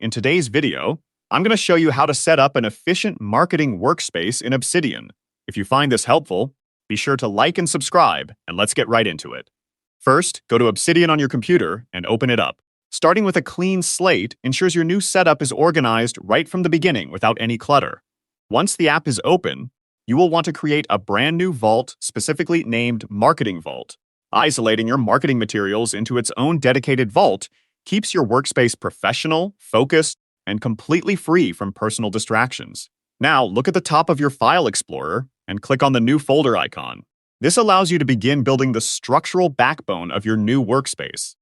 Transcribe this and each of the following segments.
In today's video, I'm going to show you how to set up an efficient marketing workspace in Obsidian. If you find this helpful, be sure to like and subscribe, and let's get right into it. First, go to Obsidian on your computer and open it up. Starting with a clean slate ensures your new setup is organized right from the beginning without any clutter. Once the app is open, you will want to create a brand new vault specifically named Marketing Vault. Isolating your marketing materials into its own dedicated vault keeps your workspace professional, focused, and completely free from personal distractions. Now, look at the top of your File Explorer and click on the new folder icon. This allows you to begin building the structural backbone of your new workspace.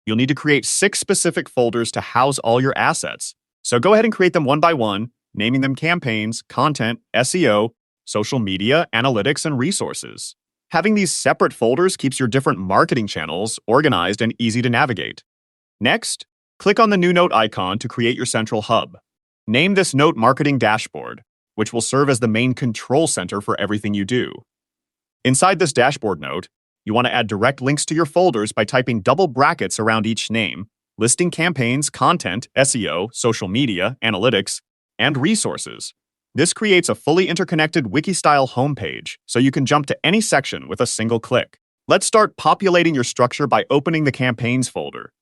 You'll need to create 6 specific folders to house all your assets. So go ahead and create them one by one, naming them Campaigns, Content, SEO, Social Media, Analytics, and Resources. Having these separate folders keeps your different marketing channels organized and easy to navigate. Next, click on the new note icon to create your central hub. Name this note Marketing Dashboard, which will serve as the main control center for everything you do. Inside this dashboard note, you want to add direct links to your folders by typing double brackets around each name, listing Campaigns, Content, SEO, Social Media, Analytics, and Resources. This creates a fully interconnected wiki-style homepage, so you can jump to any section with a single click. Let's start populating your structure by opening the Campaigns folder.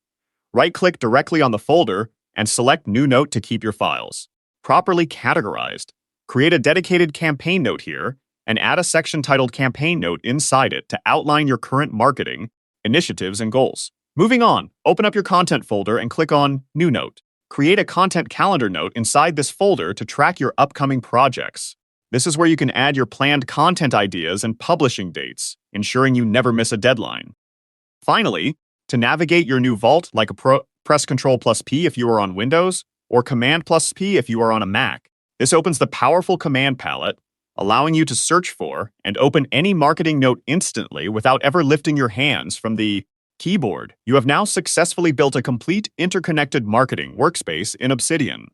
Right-click directly on the folder and select New Note to keep your files properly categorized. Create a dedicated campaign note here and add a section titled Campaign Note inside it to outline your current marketing, initiatives, and goals. Moving on, open up your Content folder and click on New Note. Create a content calendar note inside this folder to track your upcoming projects. This is where you can add your planned content ideas and publishing dates, ensuring you never miss a deadline. Finally, to navigate your new vault, press Ctrl+P if you are on Windows, or Command+P if you are on a Mac. This opens the powerful command palette, allowing you to search for and open any marketing note instantly without ever lifting your hands from the keyboard. You have now successfully built a complete interconnected marketing workspace in Obsidian.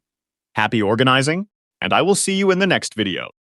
Happy organizing, and I will see you in the next video.